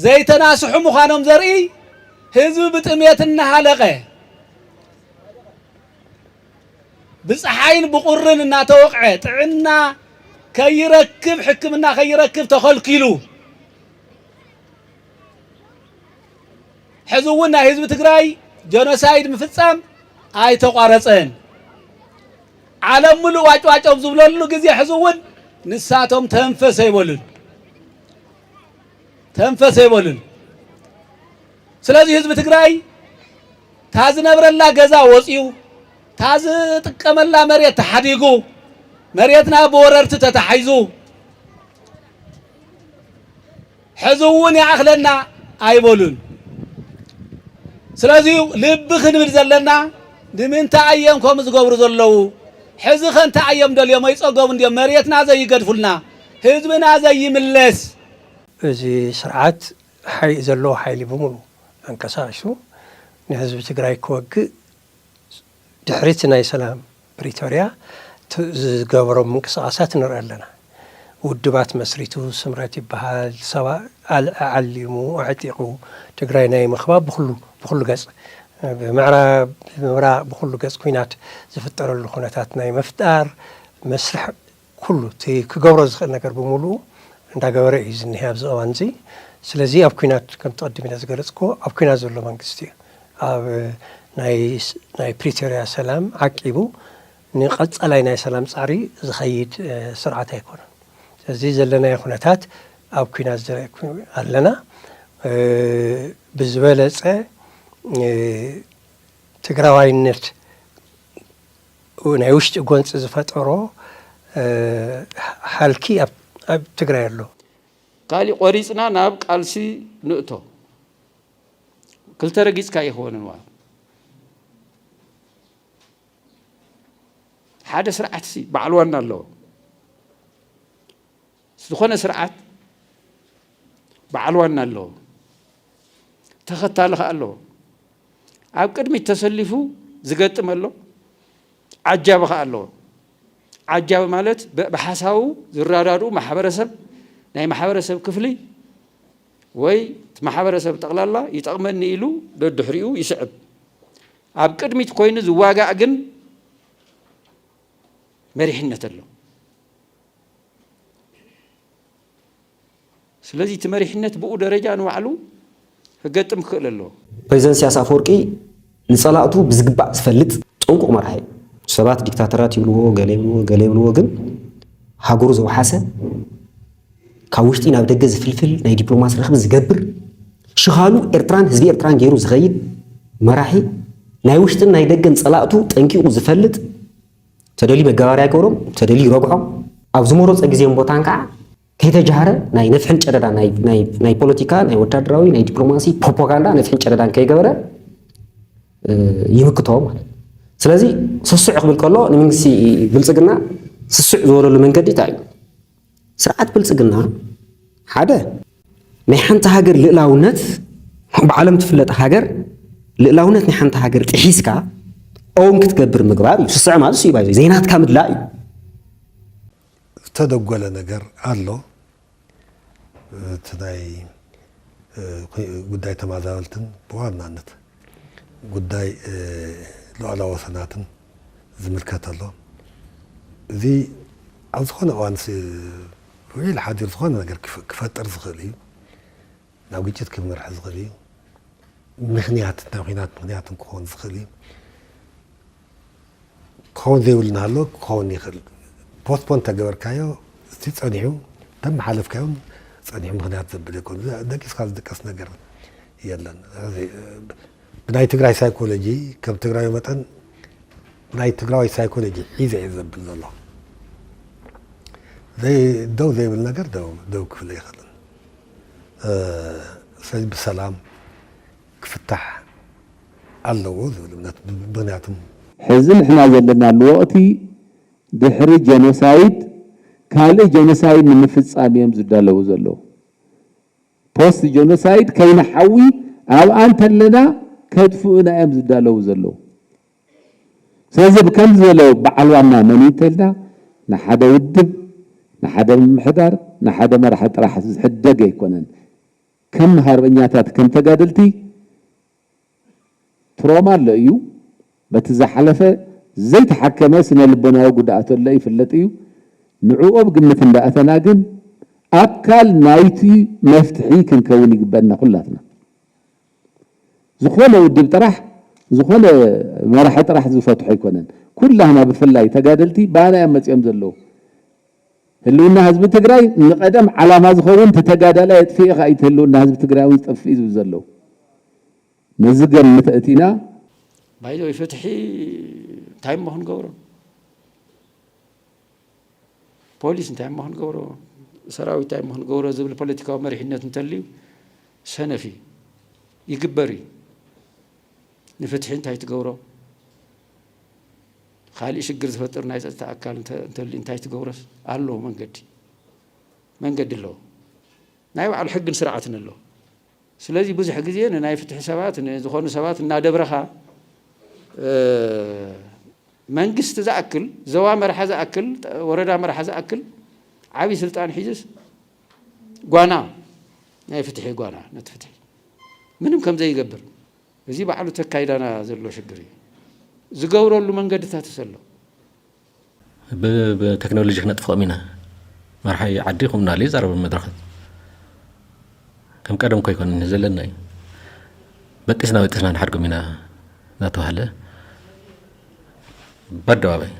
ዘይተናስሑ ምዃኖም ዘርኢ ህዝቢ ብጥሜትና ሃለቀ ብፀሓይን ብቁርን እናተወቅዐ ጥዕና ከይረክብ ሕክምና ከይረክብ ተኸልኪሉ ሕዚ እውን ናይ ህዝቢ ትግራይ ጀኖሳይድ ምፍጻም ኣይተቋረፀን ዓለም ሙሉእ ዋጭዋጮም ዝብለሉ ግዜ ሕዚ እውን ንሳቶም ተንፈሰ ይበሉን ስለዚህ ህዝቢ ትግራይ ታዝነብረላ ገዛ ወፂኡ ታዝጥቀመላ መሬት ተሓዲጉ መሬትና በወረርቲ ተታሒዙ ሕዚ እውን ያእኽለና ኣይበሉን ስለዚህ ልብ ክንብል ዘለና ንምንታይ እዮም ከምኡ ዝገብሩ ዘለው ሕዚ ኸንታይ እዮም ደልዮም ኣይፀገሙ እንድዮም መሬትና ዘይገድፉልና ህዝብና ዘይምለስ እዚ ስርዓት ዘለዎ ሓይሊ ብምሉ አንቀሳቅሱ ንህዝቢ ትግራይ ክወግእ ድሕሪት ናይ ሰላም ፕሪቶሪያ ዝገበሮም ምንቅስቃሳት ንርኢ ኣለና ውድባት መስሪቱ ስምረት ይበሃል ሰባ ዓሊሙ ኣዕጢቑ ትግራይ ናይ ምኽባብ ብኩሉ ገጽ ብምዕራብ ብምብራቅ ብኩሉ ገጽ ኩናት ዝፍጠረሉ ኩነታት ናይ መፍጣር መስርሕ ኩሉ ክገብሮ ዝኽእል ነገር ብምሉ እንዳገበረ እዩ ዝኒሄ ኣብዚ እዋን እዚ ስለዚ ኣብ ኩናት ከም ተቐዲም ኢለ ዝገለጽክዎ ኣብ ኩናት ዘሎ መንግስቲ ኣብ ናይ ፕሪቶሪያ ሰላም ዓቂቡ ንቐጻላይ ናይ ሰላም ጻሪ ዝኸይድ ስርዓት ኣይኮነን ስለዚ ዘለና ኩነታት ኣብ ኩናት ዝረአ ኣለና ብዝበለጸ ትግራዋይነት ናይ ውሽጢ ጎንፂ ዝፈጠሮ ሓልኪ ኣብ ትግራይ ኣሎ ካሊእ ቆሪፅና ናብ ቃልሲ ንእቶ ክልተ ረጊፅካ ይኸውንን ማለት ሓደ ስርዓት በዓል ዋና ኣለዎ ዝኾነ ስርዓት በዓል ዋና ኣለዎ ተኸታሊ ኣለዎ ኣብ ቅድሚት ተሰሊፉ ዝገጥም ኣሎ ዓጃቢ ኣለዎ ዓጃቢ ማለት ብሓሳቡ ዝራዳዱ ማሕበረሰብ ናይ ማሕበረሰብ ክፍሊ ወይ ማሕበረሰብ ጠቕላላ ይጠቕመኒ ኢሉ ደድሕሪኡ ይስዕብ ኣብ ቅድሚት ኮይኑ ዝዋጋእ ግን መሪሕነት ኣሎ ስለዚ እቲ መሪሕነት ብኡ ደረጃ ንባዕሉ ክገጥም ክኽእል ኣለዎ ፕሬዚደንት ኢሳያስ አፈወርቂ ንጸላእቱ ብዝግባእ ዝፈልጥ ጥንቁቕ መራሒ ሰባት ዲክታተራት ይብልዎ ገለ ይብልዎ ግን ሃገሩ ዘውሓሰ ካብ ውሽጢ ናብ ደገ ዝፍልፍል ናይ ዲፕሎማሲ ረኽቢ ዝገብር ሽኻሉ ኤርትራን ህዝቢ ኤርትራን ገይሩ ዝኸይድ መራሒ ናይ ውሽጥን ናይ ደገን ጸላእቱ ጠንቂቑ ዝፈልጥ ተደሊ መገባርያ ገይሮም ተደሊ ይረግዖም ኣብ ዝመረፀ ግዜን ቦታን ከዓ ከይተጃሃረ ናይ ነፍሕን ጨደዳ ናይ ፖለቲካ ናይ ወታደራዊ ናይ ዲፕሎማሲ ፕሮፓጋንዳ ነፍሕን ጨደዳን ከይገበረ ይምክቶ ማለት ስለዚ ስሱዕ ክብል ከሎ ንመንግስቲ ብልጽግና ስሱዕ ዝበለሉ መንገዲ እንታይ እዩ ስርዓት ብልጽግና ሓደ ናይ ሓንቲ ሃገር ልዕላውነት ብዓለም ትፍለጥ ሃገር ልዕላውነት ናይ ሓንቲ ሃገር ጥሒስካ እውን ክትገብር ምግባር እዩ ስስዕ ማለት እዩ ባይ ዜናትካ ምድላእ እዩ ተደጎለ ነገር ኣሎ ትናይ ጉዳይ ተማዛበልትን በዋናነት ጉዳይ ሉዓላዊ ወሰናትን ዝምልከት ኣሎ እዚ ኣብ ዝኾነ እዋን ወይ ሓዲር ዝኾነ ነገር ክፈጥር ዝኽእል እዩ ናብ ግጭት ክመርሕ ዝኽእል እዩ ምኽንያት ናይ ኩናት ምኽንያትን ክኾን ዝኽእል እዩ ክኸውን ዘይብልና ኣሎ ክኸውን ይኽእል ፖስትፖን ተገበርካዮ እስቲ ፀኒሑ ተመሓለፍካዮም ፀኒሑ ምኽንያት ዘብል ይኮኑ ደቂስካ ዝድቀስ ነገር የለን ብናይ ትግራይ ሳይኮሎጂ ከም ትግራዊ መጠን ናይ ትግራዋይ ሳይኮሎጂ ሒዘ እየ ዘብል ዘሎ ደው ዘይብል ነገር ደው ክፍለ ይኽእልን ስለዚ ብሰላም ክፍታሕ ኣለዎ ዝብል እምነት ምክንያቱም ሕዚ ንሕና ዘለናሉ ወቕቲ ድሕሪ ጀኖሳይድ ካልእ ጀኖሳይድ ንምፍጻም እዮም ዝዳለዉ ዘለዉ ፖስት ጀኖሳይድ ከይነሓዊ ኣብኣ እንተለና ከጥፍኡና እዮም ዝዳለዉ ዘለዉ ስለዚ ብከምዚ ዝበለ በዓል ዋና መን እንተኢልና ንሓደ ውድብ ንሓደ ምምሕዳር ንሓደ መራሒ ጥራሕ ዝሕደግ ኣይኮነን كم هربنياتات كم تقادلتي تروما لأيو بتزحلفه زي تحكمه سنة لبنا وقدعة الله يفلتيو نعوب قمة بأثنا قن أكل نايتي مفتحي كنكوني قبلنا كلاتنا زخونة ودي بطرح زخونة ما راح يطرح زفتح يكونن كلها ما بفلاي تقادلتي بانا يمت يمزلو اللي قلنا حزب تجراي نقدم على ما زخون تتقادلا يطفي غايت اللي قلنا حزب تجراي ويطفي زلو نزقر متأتينا بايدو يفتحي تايم مهن قورو بوليس تايم مهن قورو سراوي تايم مهن قورو زبل بوليتيكا ومرحينات نتليو سنفي يقبري نفتحين تايت قورو خالي شقر زفتر نايس أتأكل نتلي انتايت قورس قالو من قد اللو نايو على حق سرعتنا اللو سلازي بزح جزيان ناي فتح سبات زخون سبات نادبرها منقست زأكل زوامر حزا أكل وردا مر حزا أكل عبي سلطان حجز قوانا ناي فتحي قوانا نتفتحي منهم كم زي يقبر زي بعلو تكايدانا زلو شقري زقورو اللو من قد تاتسلو بتكنولوجيا خنا تفق منا مرحي عديكم نالي زرب المدرخة كم قدم كوي كون نزلنا بتسنا نحرق منا ناتوهله بدوا باي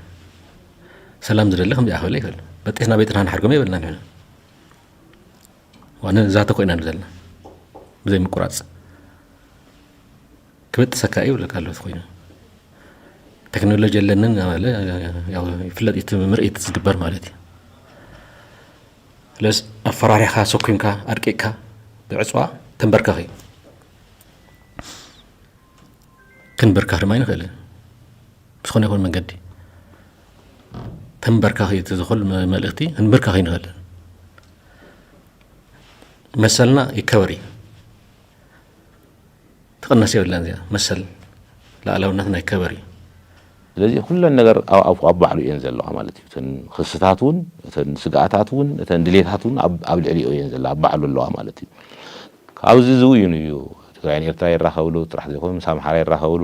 سلام زللهم يا اخوي يقول بتسنا بيتنا نحرق ما يبلنا نحن وانا ذاته كوينا نزلنا زي مقراص كبت سكاي ولا قالوا خوينا تكنولوجيا لنا يا فلت يتمرئت تزبر مالتي لس افراريخا سوكينكا ارقيكا بعصوا تنبركخي كنبركخ ما ينخل بسخون يكون من قدي تنبركخي تدخل ملختي نبركخي نخل مثلنا يكوري تقنسي ولا انزيا مثل لا لو نحن يكوري ስለዚህ ሁሉ ነገር አባዕሉ ይንዘል ማለት ነው ክስታቱን ስጋታቱን ድሌታቱን አብልዕሊኦ ይንዘል አባዕሉ ነው ማለት ነው ካብዚ ዝውይኑ እዩ ትግራይን ኤርትራ ይራኸብሉ ጥራሕ ዘይኮኑ ሳምሓራ ይራኸብሉ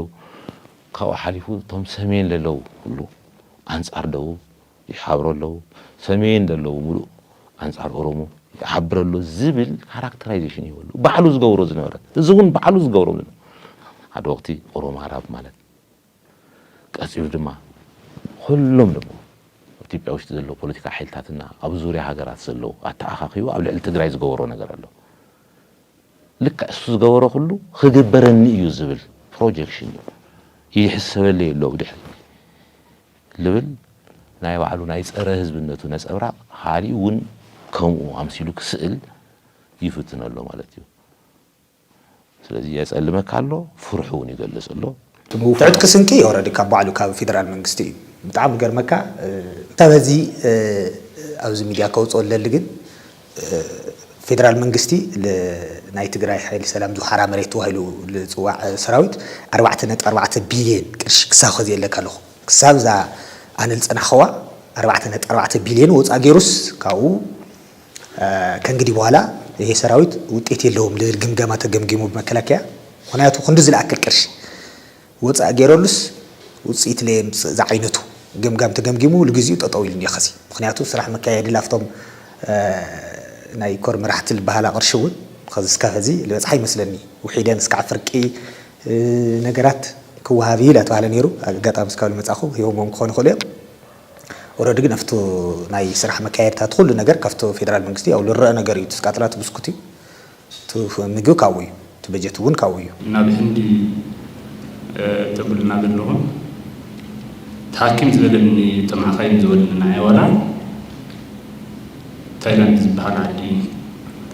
ካብ ሓሊፉ ቶም ሰሜን ለለው ሁሉ አንጻር ደው ይሓብረሉ ሰሜን ደለው ሙሉ አንጻር ኦሮሞ ይሓብረሉ ዝብል ካራክተራይዜሽን ይወሉ ባዕሉ ዝገብሮ ዝነበረ እዚውን ባዕሉ ዝገብሮ ነው ሓደ ወቅቲ ኦሮሞ አራብ ማለት ቀጽዩ ድማ ሁሉም ደግሞ ኢትዮጵያ ውስጥ ዘሎ ፖለቲካ ኃይልታትና ኣብ ዙርያ ሃገራት ዘሎ አተኣኻኺቡ ኣብ ልዕሊ ትግራይ ዝገብሮ ነገር ኣሎ ልክ እሱ ዝገብሮ ሁሉ ክግበረኒ እዩ ዝብል ፕሮጀክሽን ይሕሰበለ የሎ ብድሕሪ ልብል ናይ ባዕሉ ናይ ፀረ ህዝብነቱ ነጸብራቅ ሓሊውን ከምኡ ኣምሲሉ ክስእል ይፍትነሎ ማለት እዩ ስለዚህ የጸልመካ ኣሎ ፍርሑን ይገልጽ ኣሎ تعد كسنكي أوردي كبعلو كاب فيدرال منغستي بتعب جرمكا تبذي أوز ميديا كوت أول للجن فيدرال منغستي لنايت جراي حيل سلام ذو حرام ريتو هلو لزواع سراويت 4.4 بليون كرش كساخذ يلا كله كساب ذا عن السنة خوا 4.4 بليون وتأجيروس كاو كان قدي بوالا هي سراويت وتأتي لهم للجمجمة تجمجمو بمكلكيا هنا تخندز الأكل كرش وصا غيرولس وصيت لي زعينتو ገምጋም ተገምግሙ ለግዚው ተጣውልን ይخسي ምክንያቱ ስራሕ መካየድ ላፍቶም ናይ ኮር መራሕት البهላ ቅርሽውን ከዝስካ ፈዚ ለፀሐይ መስለኒ ወሒደን እስከ ፍርቂ ነገራት ክዋሃቢ ላተዋለ ነይሩ አጋጣም እስካው ለመጻኹ ይሁን ኮን ኾለ ወረድ ግን አፍቶ ናይ ስራሕ መካየድታት ሁሉ ነገር ከፍቶ ፌደራል መንግስቲ ያው ለረአ ነገር እዩ ተስቃጥላት ብስኩቲ ምግብ ካውዩ ተበጀቱን ካውዩ እና በህንዲ ተብልና ገለሆ ታኪም ዝለኒ ተማኻይ ዝወድና አይወራ ታይላንድ ዝባሃላዲ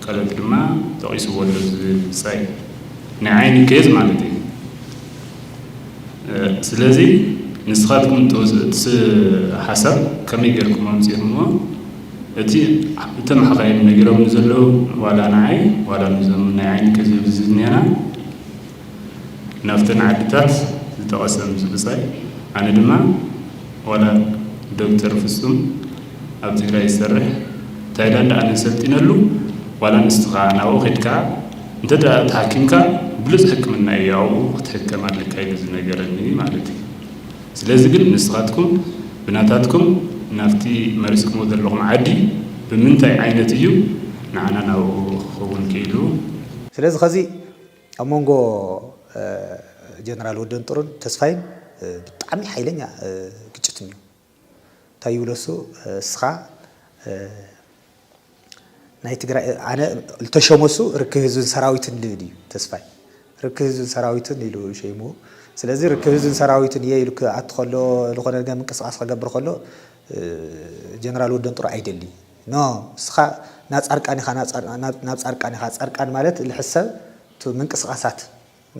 ቀለብ ድማ ተቂሱ ወለ ዝሳይ ንዓይኒ ከዝ ማለት እዩ ስለዚህ ንስኻትኩም ተወስ ሓሳብ ከመይ ገርኩም ኣምፂርሞ እቲ ተማኻይ ነገሮም ዘለው ዋላ ናይ ዋላ ንዘም ናይ ዓይኒ ከዝ ዝዝኒያና ናፍተን ዓድታት ዝተቐሰም ዝብሳይ ኣነ ድማ ዋላ ዶክተር ፍጹም ኣብ ትግራይ ይሰርሕ ታይላንድ ኣነ ሰልጢነሉ ዋላ ንስትኻ ናብኡ ኸድካ انت تحكمك بلز حكمنا ياو تحكم على كاين زنجرني معناتي ስለዚህ ግን ንስኻትኩም ብናታትኩም ናፍቲ መሪስኩም ዘለኹም ዓዲ ብምንታይ ዓይነት እዩ ንዓና ናው ኸውን ክኢሉ ስለዚህ ከዚ ኣብ መንጎ ጀነራል ወደን ጥሩን ተስፋይን ብጣዕሚ ሓይለኛ ግጭት እዩ እንታይ ይብለሱ እስኻ ናይ ትግራይ ኣነ ልተሸመሱ ርክብ ህዝብን ሰራዊትን ልብል እዩ ተስፋይ ርክብ ህዝብን ሰራዊትን ኢሉ ሸይሙ ስለዚህ ርክብ ህዝብን ሰራዊትን እየ ኢሉ ክኣትኸሎ ዝኾነ ነገር ምንቅስቃስ ከገብር ከሎ ጀነራል ወደን ጥሩ ኣይደሊ ኖ እስኻ ናብ ጻርቃን ኢኻ ናብ ጻርቃን ኢኻ ጻርቃን ማለት ልሕሰብ ምንቅስቃሳት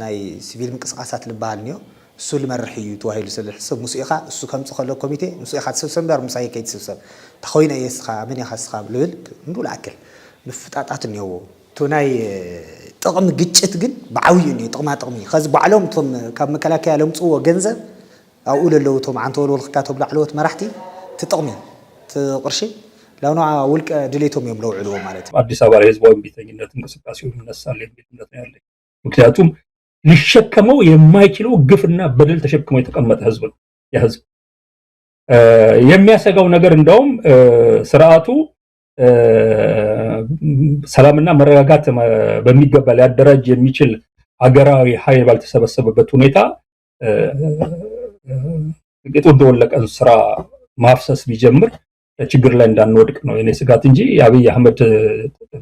ናይ ሲቪል ምንቅስቃሳት ልበሃል ንዮ እሱ ልመርሕ እዩ ተዋሂሉ ስለሕሰብ ሙሱ ኢኻ እሱ ከምፅእ ከሎ ኮሚቴ ሙሱ ኢኻ ትስብሰብ እምበር ሙሳይ ከይትስብሰብ ተኸይነ እየ እስኻ መን ኢኻ እስኻ ልብል ንብሉ ኣክል ምፍጣጣት እኒአዎ እቱ ናይ ጥቕሚ ግጭት ግን ብዓብዩ እኒኦ ጥቕማጥቕሚ ከዚ ባዕሎም እቶም ካብ መከላከያ ለምፅዎ ገንዘብ ኣብኡ ለለዉ እቶም ዓንተ ወልወልክካ ተብሎ ዓለወት መራሕቲ ትጥቕሚ ትቕርሺ ለውና ውልቀ ድሌቶም እዮም ለውዕልዎ ማለት ነው። አዲስ አበባ ህዝባዊ እምቢተኝነት እንቅስቃሴው ይነሳል የሚል እምነት ነው ያለኝ። ምክንያቱም ሊሸከመው የማይችለው ግፍና በደል ተሸክሞ የተቀመጠ ህዝብ ነው። የህዝብ የሚያሰጋው ነገር እንደውም ስርዓቱ ሰላምና መረጋጋት በሚገባ ሊያደራጅ የሚችል ሀገራዊ ኃይል ባልተሰበሰበበት ሁኔታ ግጡ እንደወለቀን ስራ ማፍሰስ ቢጀምር ችግር ላይ እንዳንወድቅ ነው የኔ ስጋት እንጂ የአብይ አህመድ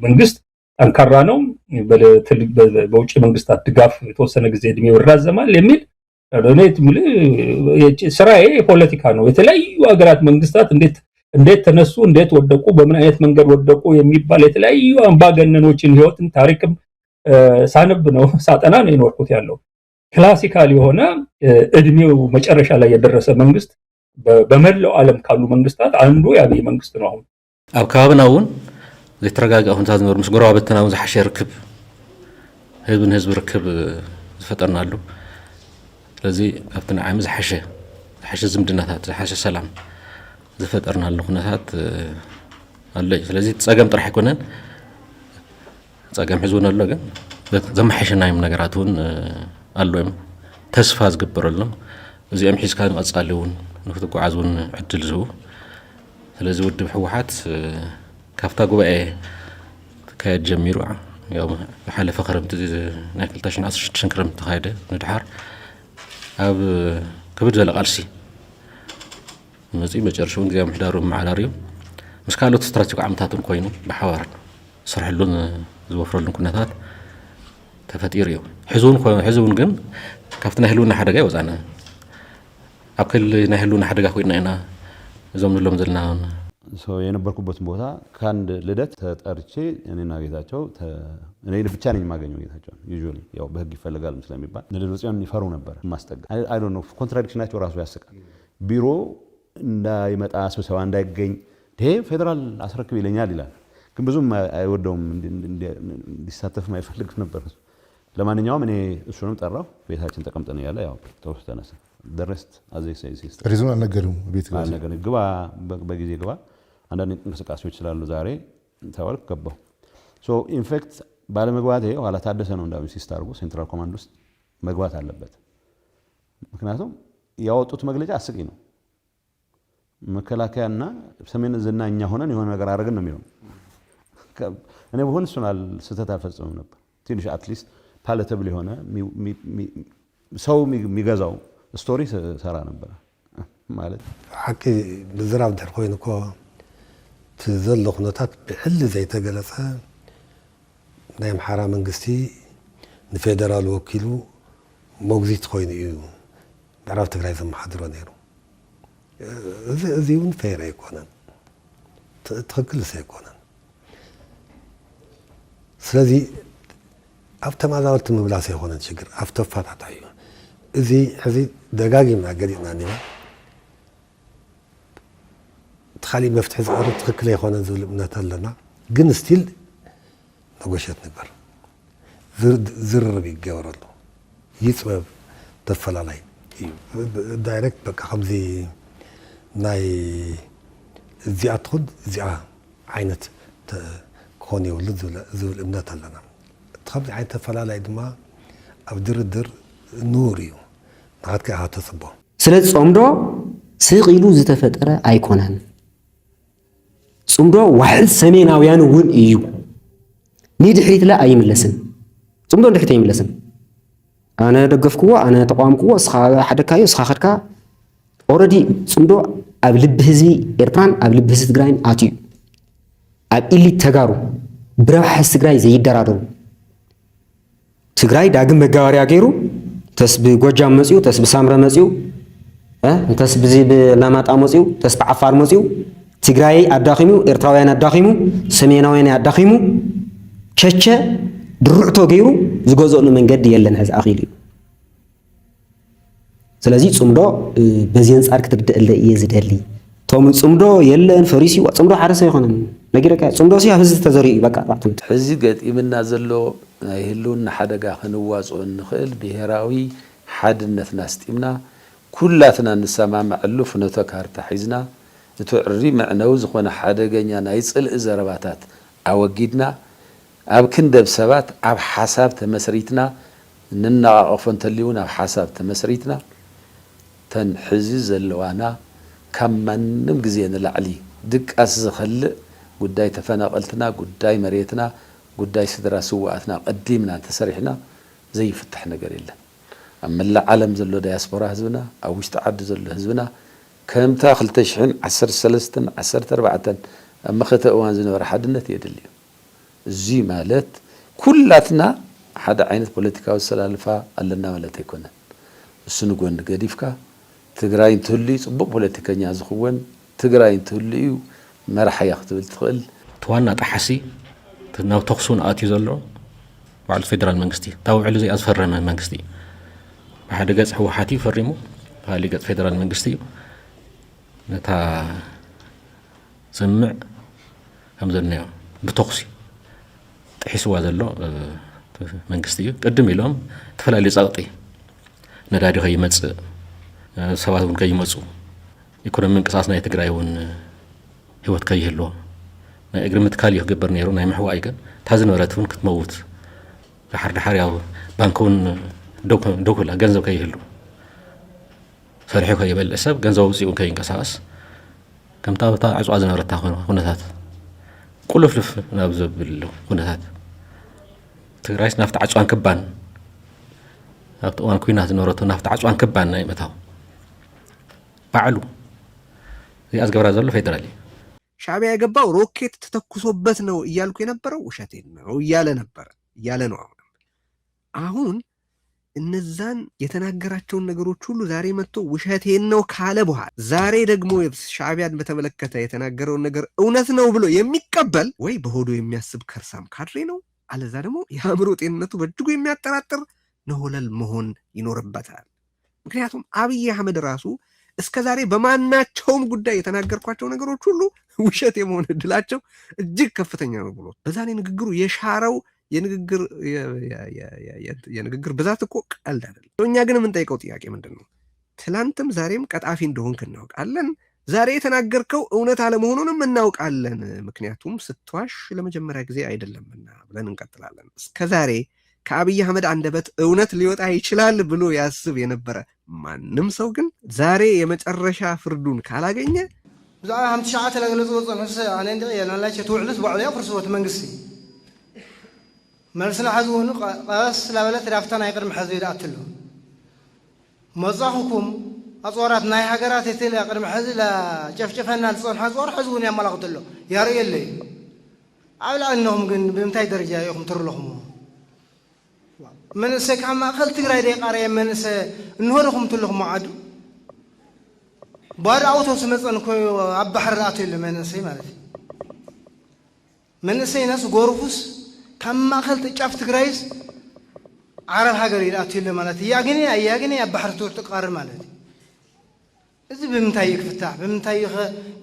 መንግስት ጠንካራ ነው፣ በውጭ መንግስታት ድጋፍ የተወሰነ ጊዜ እድሜው ይራዘማል የሚል ስራዬ ፖለቲካ ነው። የተለያዩ ሀገራት መንግስታት እንዴት ተነሱ፣ እንዴት ወደቁ፣ በምን አይነት መንገድ ወደቁ የሚባል የተለያዩ አምባገነኖችን ህይወትን ታሪክም ሳነብ ነው ሳጠና ነው የኖርኩት ያለው ክላሲካል የሆነ እድሜው መጨረሻ ላይ የደረሰ መንግስት በመላው ዓለም ካሉ መንግስታት አንዱ የአብይ መንግስት ነው። አሁን ኣብ ከባቢና እውን ዘይተረጋግአ ኩነታት ዝነበሩ ምስ ጎረባብትና እውን ዝሓሸ ርክብ ህዝብን ህዝቢ ርክብ ዝፈጠርናሉ ስለዚ ኣብቲ ንዓይሚ ዝሓሸ ዝምድናታት ዝሓሸ ሰላም ዝፈጠርናሉ ኩነታት ኣሎ። ስለዚ ፀገም ጥራሕ ኣይኮነን ፀገም ሒዝውን ኣሎ ግን ዘመሓሸናዮም ነገራት እውን ኣሎ እዮም ተስፋ ዝግበረሎም እዚኦም ሒዝካ ንቐፃሊ እውን ንክትጓዓዝ እውን ዕድል ዝህቡ ስለዚ ውድብ ሕወሓት ካብታ ጉባኤ ተካየድ ጀሚሩ ያው ብሓለፈ ክረምቲ ናይ 2016 ክረምቲ ተካየደ ንድሓር ኣብ ከበድ ዝበለ ቃልሲ መፅኢ መጨረሻ እውን ጊዜያዊ ምሕዳሩ መዓላር እዩ ምስ ካልኦት ስትራቴጂክ ዓምታትን ኮይኑ ብሓባር ስርሕሉን ዝወፍረሉን ኩነታት ተፈጢሩ እዩ። ሕዚ እውን ግን ካብቲ ናይ ህልውና ሓደጋ ይወፃና ኣብ ክልል ናይ ህልውና ሓደጋ ኮይና ኢና እዞም ንብሎም ዘለና የነበርኩበትን ቦታ ከአንድ ልደት ተጠርቼ እኔና ጌታቸው እኔ ብቻ ነኝ የማገኘው ጌታቸው ዩዥዋሊ ያው በህግ ይፈልጋል ስለሚባል ለደብረጽዮን ይፈሩ ነበር ማስጠጋ አይ ዶንት ኖ ኮንትራዲክሽናቸው ራሱ ያስቃል። ቢሮ እንዳይመጣ ስብሰባ እንዳይገኝ ፌደራል አስረክብ ይለኛል ይላል። ግን ብዙም አይወደውም እንዲሳተፍ ማይፈልግ ነበር። ለማንኛውም እኔ እሱንም ጠራው ቤታችን ተቀምጠን ያለ ያው ተወሰነሰ ደረስት አዘይ ሳይሲስ ሪዝን አልነገሩም ቤት ግባ በጊዜ ግባ አንዳንድ እንቅስቃሴዎች ስላሉ ዛሬ ተወልክ ገባው ሶ ኢንፌክት ባለመግባቴ ኋላ ታደሰ ነው እንዳው ሲስታርጉ ሴንትራል ኮማንድ ውስጥ መግባት አለበት። ምክንያቱም ያወጡት መግለጫ አስቂ ነው። መከላከያና ሰሜን ዝናኛ ሆነን የሆነ ነገር አረግን ነው የሚለው። እኔ በሆነ እሱን ስህተት አልፈጸምም ነበር። ትንሽ አትሊስት ፓለተብል የሆነ ሰው የሚገዛው ስቶሪ ሰራ ነበር ማለት ሓቂ ብዝራብ ድሕር ኮይኑ እኮ ዘሎ ኩነታት ብሕሊ ዘይተገለፀ ናይ ኣምሓራ መንግስቲ ንፌደራል ወኪሉ ሞግዚት ኮይኑ እዩ ምዕራብ ትግራይ ዘመሓድሮ ነይሩ። እዚ እውን ፌር ኣይኮነን ትክክልስ ኣይኮነን። ስለዚ ኣብ ተመዛበልቲ ምብላስ ኣይኮነን ችግር ኣብ ተፋታታይ እዩ። እዚ ሕዚ ደጋጊምና ገሊፅና ኒና تخلي مفتح زقرب تخلي خوانا زول نتلنا جن ستيل نقاشات نقبر زر بيجاور له يسوى تفعل علي دايركت بقى خمزي ناي زي أدخل زي عينت كوني ولد زول نتلنا خمس عين تفلالة إدما أو درر نوريو نعاد كها تصبه سلت صمدو سيقيلو زتفترة أيقونان صمدو واحد سمينا ويانو ون إيو نيد حريت لا أي ملسن صمدو نحت أي ملسن أنا دقف قوة أنا تقام قوة سخا حدا كايو سخا خدكا already صمدو أبلب هزي إيربران أبلب هزي تجراين أتيو أب إلي تجارو برا حس تجراي زي درارو تجراي داعم مجاري أجيرو تسب جوجام مسيو تسب سامرا مسيو تسب زي بلامات أمسيو تسب عفار مسيو تجراي الداخمو إرتراوين الداخمو سميناوين الداخمو كشة درعتو جيرو زجوزون من جد يلن هذا أخيري سلازي صمدو بزينس أرك تبدأ اللي يزدلي توم صمدو يلن فريسي وصمدو حرسة يخونن نجيرك صمدو سيا هز تزري بقى بعتمد حزي قد إمنا زلو يهلون حدا جا خنواز ونخل بهراوي حد الناس إمنا كلاتنا نسمع معلوف نتكهر تحيزنا تعري معنوز خونا حدا جانيا نايسل إزراباتات أو جدنا أب كندب سبات أب حساب تمسريتنا ننا أفن تليون أب حساب تمسريتنا تنحزز اللوانا كم من نمجزين العلي دك أسز خل قداي تفنا قلتنا قداي مريتنا قداي سدرا سواتنا قديمنا تسريحنا زي فتحنا قريلا أما العالم زلو دياسبورا هزبنا أو يستعد زلو هزبنا كم تاخل تشحن 10 أما ختأوان زنور حدنا يدلي زي مالت كلاتنا حدا عينت بوليتيكا والسلالفة ألنا ولا تيكونا السنقون قديفكا تقراين تولي صبب بوليتيكا نيازخوان تقراين تولي مرحا يختبل تخل توانا تحسي تناو تخصون آتي زلو وعلى الفيدرال منغستي تاو علو زي أزفر من منغستي بحد قاس هو حاتي فرمو هالي قد فيدرال منغستي نتا سمع همزلناو بتقصي تحسوا زلو منغستي قدم لهم تفلالي صاغطي ندادي هي مص سباتون كيمصو ኢኮኖሚ እንቅሳስና የትግራይውን ህይወት ከይህልዎ ናይ እግሪ ምትካል ይግበር ነይሩ ናይ ምሕዋይ ግን ታዝነበረትን ክትመውት ድሓር ያው ባንኩን ዶኩላ ገንዘብ ከይህሉ ሰርሑ ከይበልዕ ሰብ ገንዘብ ውፅኡ ከይንቀሳቀስ ከምታ ዕፅዋ ዝነበረታ ኩነታት ቁልፍልፍ ናብ ዘብል ኩነታት ትግራይስ ናፍቲ ዓፅዋን ክባን ናፍቲ እዋን ኩናት ዝነበረቶ ናፍቲ ዓፅዋን ክባን ናይ መታው ባዕሉ ያዝገብራ ዘሎ ፌደራል ሻዕቢያ የገባው ሮኬት ተተኩሶበት ነው እያልኩ የነበረው ውሸቴን ነው እያለ ነው። አሁን እነዛን የተናገራቸውን ነገሮች ሁሉ ዛሬ መጥቶ ውሸቴን ነው ካለ በኋላ ዛሬ ደግሞ ሻዕቢያን በተመለከተ የተናገረውን ነገር እውነት ነው ብሎ የሚቀበል ወይ በሆዱ የሚያስብ ከርሳም ካድሬ ነው፣ አለዛ ደግሞ የአእምሮ ጤንነቱ በእጅጉ የሚያጠራጥር ነሆለል መሆን ይኖርበታል። ምክንያቱም አብይ አህመድ ራሱ እስከዛሬ በማናቸውም ጉዳይ የተናገርኳቸው ነገሮች ሁሉ ውሸት የመሆን እድላቸው እጅግ ከፍተኛ ነው ብሎ በዛኔ ንግግሩ የሻረው የንግግር ብዛት እኮ ቀልድ አይደለም። እኛ ግን የምንጠይቀው ጥያቄ ምንድን ነው? ትላንትም ዛሬም ቀጣፊ እንደሆንክ እናውቃለን። ዛሬ የተናገርከው እውነት አለመሆኑንም እናውቃለን። ምክንያቱም ስትዋሽ ለመጀመሪያ ጊዜ አይደለምና ብለን እንቀጥላለን። እስከዛሬ ከአብይ አህመድ አንደበት እውነት ሊወጣ ይችላል ብሎ ያስብ የነበረ ማንም ሰው ግን ዛሬ የመጨረሻ ፍርዱን ካላገኘ ብዛዕባ 50 ለገለጽ ወጽነስ አነ እንደ ያላላቸው ተውዕለት ባዕሉ ያፍርሱት መንግስቲ መልስና ሐዝውን ቀስ ለበለት ዳፍታና ይቀርም ሐዝ ይዳትሉ መዛኹኩም አጽዋራት ናይ ሀገራት የተለ ይቀርም ሐዝ ለጨፍጨፈና ለጾን ሐዝወር ሐዝውን ያመላክተሉ ያርየለይ አብላ እንهم ግን በምታይ ደረጃ ይኹም ትርለኹም من سكع ما أخذت تقرأ دي قارئ من س نهرهم تلهم معدو بار أوتو سمعت أنكو أبحر راتي اللي من سي مالتي من سي ناس غورفوس كم ما أخذت شاف تقرأيس عرب حجري راتي اللي مالتي ياجني أبحر تور تقارن مالتي إذا بمتايك فتح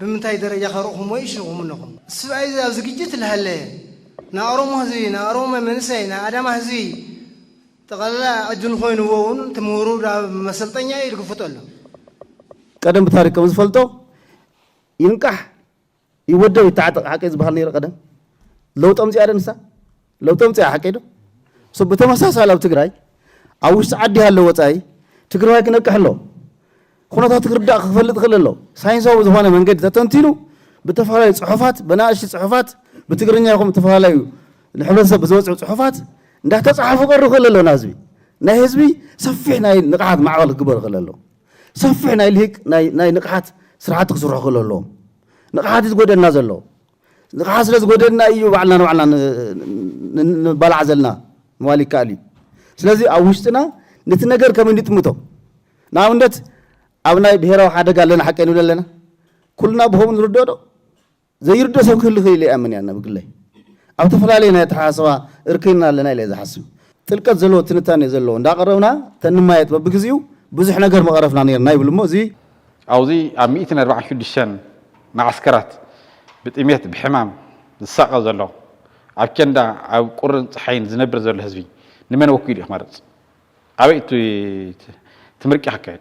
بمتاي درجة خروجهم ويشوا منهم السبعي إذا زجيت الهلة نارهم هزي نارهم من سي نادم هزي تقلا أجن خوين وون تمورو دا مسلطنيا يركفتولو قدم بتاريخ كم زفلتو ينكح يودو يتعاطق حق يزبحر نير قدم لو تمزي على نسا لو تمزي حق يدو بتمساسال أو تجري أو عدي هاللو وتاي تجري كنا كحلو خناتها تقرد خفلت خلله ساينس أو زمانه من قد تنتينو بتفعل صحفات بناقش صحفات بتقرني يقوم تفعل الحملة بزوج صحفات ده تصحف قرر خلله نازبي نهزبي سفحنا نقعد مع ولا قبر خلله سفحنا الهيك ناي نقعد سرعات خسر خلله نقعد تقول الناس له نقعد تقول لنا أيوة بعلنا بلع زلنا موالي كالي سلازي أوشتنا نتنجر كمان نتموتو نعمدت أبناء بهرا وحدا قال لنا حكينا ولا لنا كلنا بهم نردو زي يردو سو كل خيلي أمني أنا بقول له أو تفعل علينا يتحاسبا إركينا لنا إلى إذا حسوا تلك الزلو تنتاني زلو نداقرونا تنمايت ببقزيو بزح نجر مقرفنا نير نايب الموزي أو زي 124 دشان مع عسكرات بتأميت بحمام الساقة زلو عبكندا أو قرن حين زنبر زل هزبي نمن وكيل إخمارات عبيت تمركي حكاية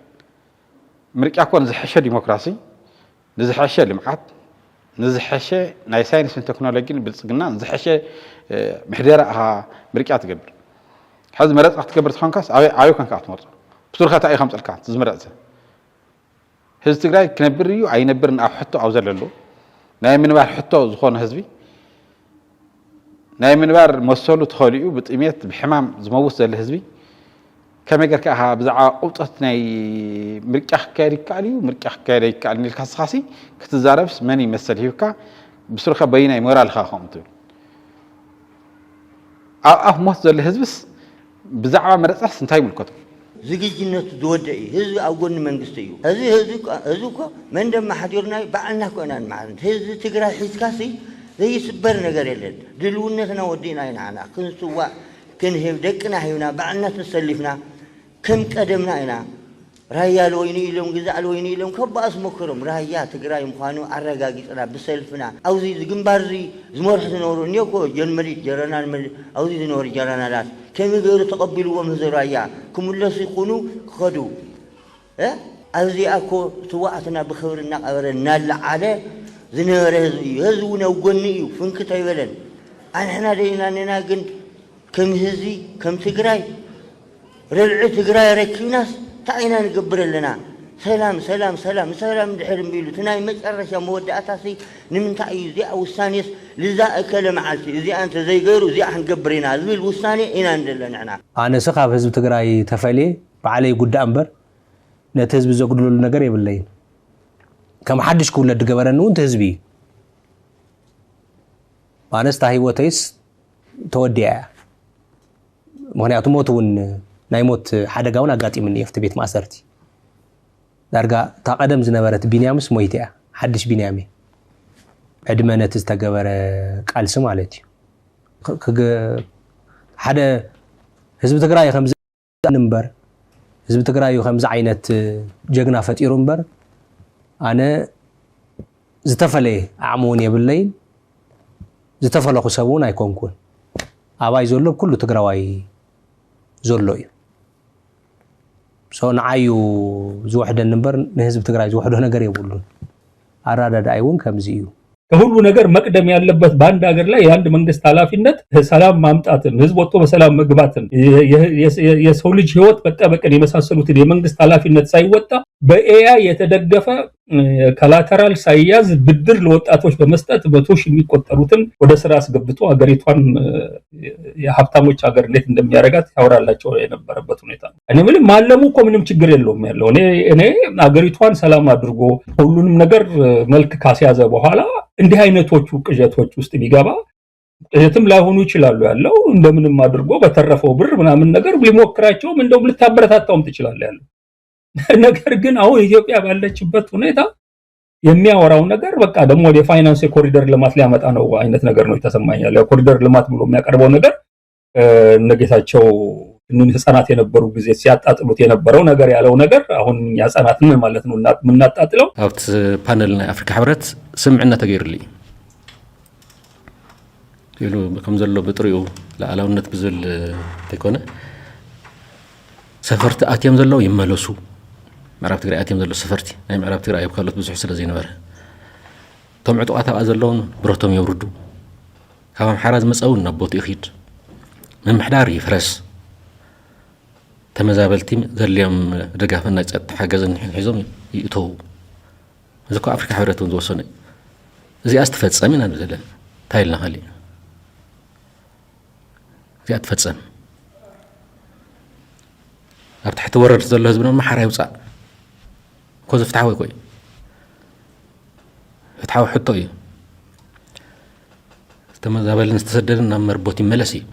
مركي أكون زحشة ديمقراطي نزحشة لمقعد نزحشة ناي ساينس والتكنولوجيا بالصقنا نزحشة محدرها مركي أتقبر حز مرات أتقبر تخانكاس عيو كان كات مرة بصورة أي 5 الكات زمرات هز تقرأ كنبريو أي نبرن أو حتى أو زللو ناي من بار حتى زخون هزبي ناي من بار مسؤول تخاليو بتأميت بحمام زموس زل هزبي كم يقدر كها بزعة أوطت ناي مركح كاري كاليو مركح كاري كالي الكاس خاصي كتزاربس ماني مثل هيوكا بصورة بينا مورال خاهم تقول أو مصدر زل هزبس بزعة مرت أحسن تايم الكتب زجاجنا تودعي هذا أقول من قصتيو هذا من دم حديرنا بعلنا كنا معنا هذا تقرأ حسكاسي زي سبرنا قريلة دلونا تنودينا هنا كن سوا كن هم دكنا هنا بعلنا تسلفنا كم قدمنا هنا رايا لويني لهم جزء لويني لهم كباس مكرم رايا تقرأ يمخانو عرقاقي ترى بسلفنا أو زي جنباري زمر حسن ورنيو كو جنمري جرانا المري أو زي نور جرانا لاس كم يقولوا تقبلوا ومزرايا كم الله سيقولوا خدوا أزي أكو سواتنا بخبرنا أورنا على زنير هزونا وقني فين كتايبلن أنا دينا نناقن كم هزي كم تقراي رلع تقراي ركيناس تعينا نقبر لنا سلام سلام سلام سلام دحرم بيلو تناي مجرشة مودة أساسي نمنتعي زي أو الثانيس لذا أكلم عالتي زي أنت زي غيره زي أحن قبرنا زي الوثاني إنا ندلنا نعنا أنا سقف هزب تقراي تفعلي بعلي قد أمبر نتهزب زوجلو النجاري بالليل كم حدش كله تجبرنا وأنت هزبي أنا استحي وتيس توديع مهني أتموتون نايموت حدا جاونا قاتي مني في بيت مأسرتي درجة تقدم زنبرت بنيامس مويتة حدش بنيامي عندما تستجبر قال سمعلتي حدا حزب تقرأي 5 نمبر حزب تقرأي 5 عينة جقنا فتير نمبر أنا زتفلي عموني بالليل زتفلي خسبون أيكون كون أباي زولو كله تقرأي زولو سو نعيو زوحده النمبر نهزب تقراي زوحده ነገር ይቡሉን አራዳዳ አይውን ከምዚዩ ከሁሉ ነገር መቅደም ያለበት ባንድ ሀገር ላይ የአንድ መንግስት ኃላፊነት ሰላም ማምጣትን ህዝብ ወጥቶ በሰላም መግባትን የሰው ልጅ ህይወት መጠበቅን የመሳሰሉትን የመንግስት ኃላፊነት ሳይወጣ በኤአይ የተደገፈ ኮላተራል ሳይያዝ ብድር ለወጣቶች በመስጠት በቶሽ የሚቆጠሩትን ወደ ስራ አስገብቶ ሀገሪቷን የሀብታሞች ሀገር እንዴት እንደሚያረጋት ያወራላቸው የነበረበት ሁኔታ ነው። እኔ ምንም ማለሙ እኮ ምንም ችግር የለውም ያለው እኔ ሀገሪቷን ሰላም አድርጎ ሁሉንም ነገር መልክ ካስያዘ በኋላ እንዲህ አይነቶቹ ቅዠቶች ውስጥ ቢገባ ቅዠትም ላይሆኑ ይችላሉ ያለው እንደምንም አድርጎ በተረፈው ብር ምናምን ነገር ቢሞክራቸው እንደውም ልታበረታታውም ትችላለህ ያለው ነገር ግን አሁን ኢትዮጵያ ባለችበት ሁኔታ የሚያወራው ነገር በቃ ደግሞ ወደ ፋይናንስ የኮሪደር ልማት ሊያመጣ ነው አይነት ነገር ነው የተሰማኛል። የኮሪደር ልማት ብሎ የሚያቀርበው ነገር ነገታቸው እነን ህፃናት የነበሩ ጊዜ ሲያጣጥሉት የነበረው ነገር ያለው ነገር አሁን ያጻናትን ማለት ነው ምናጣጥለው አውት ፓነል አፍሪካ ህብረት ስምዕና ተገይርልኝ ይሉ ከምዘሎ በጥሪው ለዓላውነት ብዝል ተኮነ ሰፈርት አትየም ዘለው ይመለሱ ምዕራብ ትግራይ አትየም ዘለው ሰፈርቲ ናይ ምዕራብ ትግራይ ይብካሎት ብዙሕ ስለዚ ነበረ ቶም ዕጡቃት ኣብኣ ዘለውን ብረቶም ይውርዱ ካብም ሓራዝ መፀውን ናብ ቦቱ ይኺድ ምምሕዳር ይፍረስ ተመዛበልቲ ዘልዮም ደጋፍና ጸጥ ሓገዝን ሒዞም ይእተው እዚኮ ኣፍሪካ ሕብረት ዝወሰነ እዚ ኣስተፈጸም ኢና ዘለና ታይልና ኸሊ እዚ ኣትፈጸም ኣብ ትሕቲ ወረድ ዘሎ ህዝብና ማሓራ ይውፃእ ኮዝ ፍትሓዊ ኮይ ፍትሓዊ ሕቶ እዩ ተመዛበልን ዝተሰደድን ናብ መርቦት ይመለስ እዩ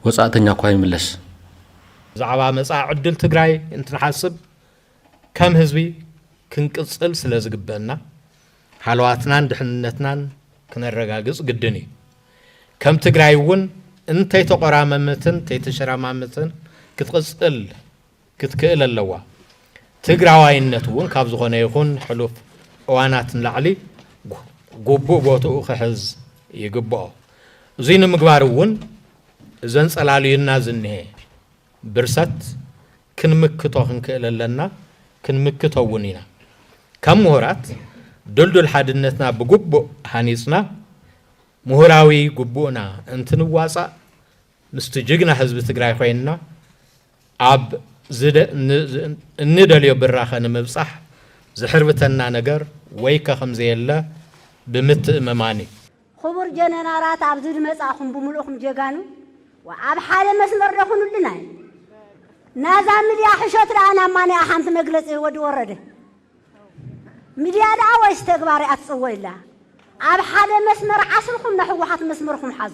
ወጻእተኛ እኳ ይምለስ ዛዕባ መጻኢ ዕድል ትግራይ እንትንሓስብ ከም ህዝቢ ክንቅጽል ስለ ዝግበአና ሓልዋትናን ድሕንነትናን ክነረጋግጽ ግድን እዩ ከም ትግራይ እውን እንተይተቆራመመትን ተይተሸራማመትን ክትቅጽል ክትክእል ኣለዋ ትግራዋይነት እውን ካብ ዝኾነ ይኹን ሕሉፍ እዋናት ንላዕሊ ጉቡእ ቦትኡ ክሕዝ ይግብኦ እዙይ ንምግባር እውን እዘን ጸላልዩና ዝንሄ ብርሰት ክንምክቶ ክንክእል ኣለና ክንምክቶ እውን ኢና ከም ምሁራት ድልዱል ሓድነትና ብጉቡእ ሃኒጽና ምሁራዊ ጉቡእና እንትንዋጻእ ምስቲ ጅግና ህዝቢ ትግራይ ኮይንና ኣብ እንደልዮ ብራኸ ንምብጻሕ ዝሕርብተና ነገር ወይ ከምዘየለ ብምትእምማን እዩ ክቡር ጀነራላት ኣብዚ ድመጻኹም ብምሉእኹም ጀጋኑ وعب حالة مسمر رخون لنا نازل مديا حشوت لأنا ماني أحنت مجلس ودي ورده مديا دعوة استقباري أتصوي له عب حالة مسمر عصركم نحو واحد مسمركم حظ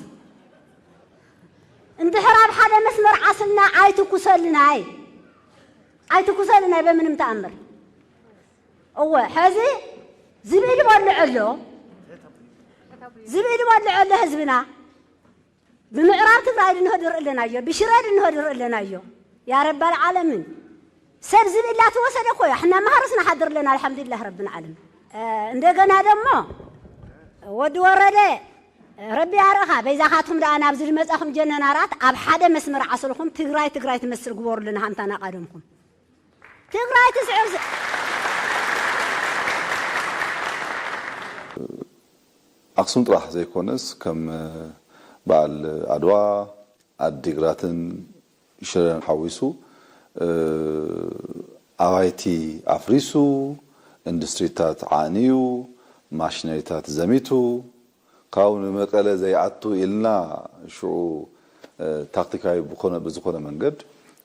اندحر عب حالة مسمر عصرنا عايتو كسلنا عايتو كسلنا بمن متأمر هو حزي زبيد والعلو زبيد والعلو هزبنا بمعرار تقرأ نهدر لنا يو بشراد نهدر لنا يو يا رب العالمين سرزل الله توصل أخويا إحنا ما هرسنا حضر لنا الحمد لله رب العالمين عندنا دمو ودو ورده ربي أرخا بإذا خاتهم لأنا أبزل مسأخم جننارات أب حدا مسمر عصركم تقرأي تمسر قبور لنا هانتانا قادمكم تقرأي تسعر أقسم طرح زي كونس كم بعل عدوا عديقراتن يشرن حويسو أوايتي أفريسو اندستريتات عانيو ماشينيتات زميتو كون مقالة زي عطو إلنا شو تاكتيكاي بزخونة منقد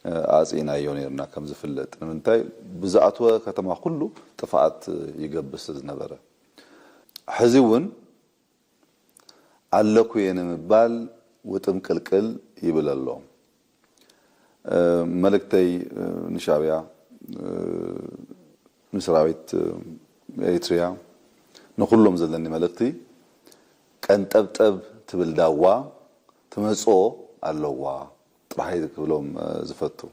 أزينا يونيرنا كم زفلت منتاي بزعتوا كتما كله تفاعت يقبس النبرة حزيون علكو ينمبال وتمكلكل يبل الله ملكتي نشابيا مسراويت إريتريا نقولهم زلني ملكتي كان تبتب تبل دوا تمسو اللوا راح يذكرهم زفتو